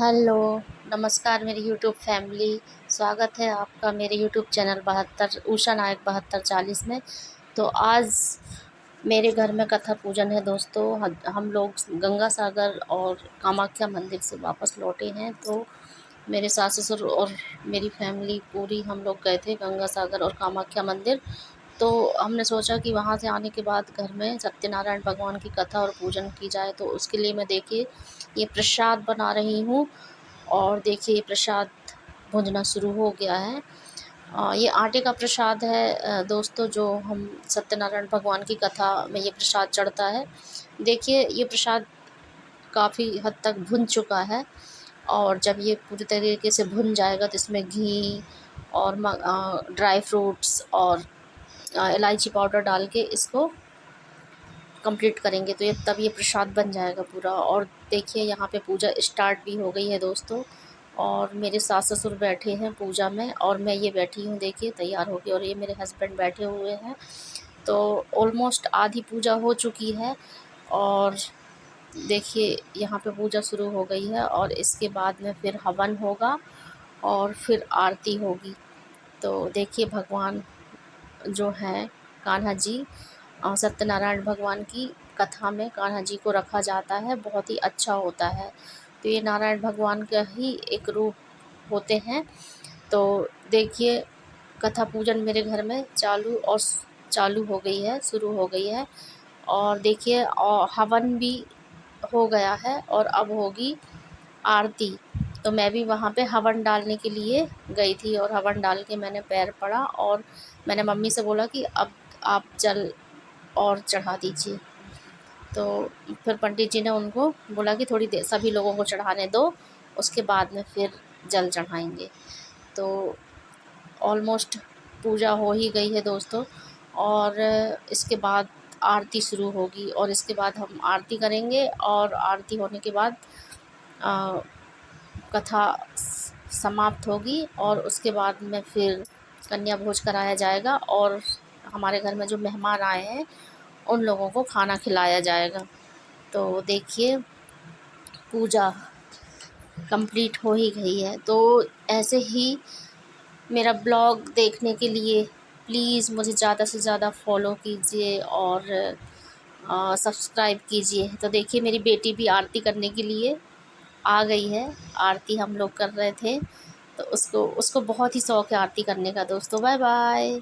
Hello, नमस्कार मेरी YouTube family. स्वागत है आपका मेरे यूट्यूब चैनल 72 उषा नायक 7240 में। तो आज मेरे घर में कथा पूजन है दोस्तों। हम लोग गंगा सागर और कामाख्या मंदिर से वापस लौटे हैं। तो मेरे सास ससुर और मेरी फैमिली पूरी हम लोग गए थे गंगा सागर और कामाख्या मंदिर। तो हमने सोचा कि वहाँ से आने के बाद घर में सत्यनारायण भगवान की कथा और पूजन की जाए। तो उसके लिए मैं देखिए ये प्रसाद बना रही हूँ। और देखिए ये प्रसाद भुजना शुरू हो गया है। ये आटे का प्रसाद है दोस्तों, जो हम सत्यनारायण भगवान की कथा में ये प्रसाद चढ़ता है। देखिए ये प्रसाद काफ़ी हद तक भुन चुका है। और जब ये पूरी तरीके से भुन जाएगा तो इसमें घी और ड्राई फ्रूट्स और इलायची पाउडर डाल के इसको कंप्लीट करेंगे। तो ये तब ये प्रसाद बन जाएगा पूरा। और देखिए यहाँ पे पूजा स्टार्ट भी हो गई है दोस्तों। और मेरे सास ससुर बैठे हैं पूजा में और मैं ये बैठी हूँ, देखिए तैयार हो गई। और ये मेरे हस्बैंड बैठे हुए हैं। तो ऑलमोस्ट आधी पूजा हो चुकी है। और देखिए यहाँ पे पूजा शुरू हो गई है और इसके बाद में फिर हवन होगा और फिर आरती होगी। तो देखिए भगवान जो हैं कान्हा जी, सत्यनारायण भगवान की कथा में कान्हा जी को रखा जाता है, बहुत ही अच्छा होता है। तो ये नारायण भगवान का ही एक रूप होते हैं। तो देखिए कथा पूजन मेरे घर में चालू हो गई है, शुरू हो गई है। और देखिए हवन भी हो गया है और अब होगी आरती। तो मैं भी वहाँ पे हवन डालने के लिए गई थी और हवन डाल के मैंने पैर पड़ा और मैंने मम्मी से बोला कि अब आप जल और चढ़ा दीजिए। तो फिर पंडित जी ने उनको बोला कि थोड़ी देर सभी लोगों को चढ़ाने दो, उसके बाद में फिर जल चढ़ाएंगे। तो ऑलमोस्ट पूजा हो ही गई है दोस्तों। और इसके बाद आरती शुरू होगी और इसके बाद हम आरती करेंगे। और आरती होने के बाद अ, कथा समाप्त होगी और उसके बाद में फिर कन्या भोज कराया जाएगा और हमारे घर में जो मेहमान आए हैं उन लोगों को खाना खिलाया जाएगा। तो देखिए पूजा कंप्लीट हो ही गई है। तो ऐसे ही मेरा ब्लॉग देखने के लिए प्लीज़ मुझे ज़्यादा से ज़्यादा फॉलो कीजिए और सब्सक्राइब कीजिए। तो देखिए मेरी बेटी भी आरती करने के लिए आ गई है। आरती हम लोग कर रहे थे तो उसको उसको बहुत ही शौक़ है आरती करने का दोस्तों। Bye bye.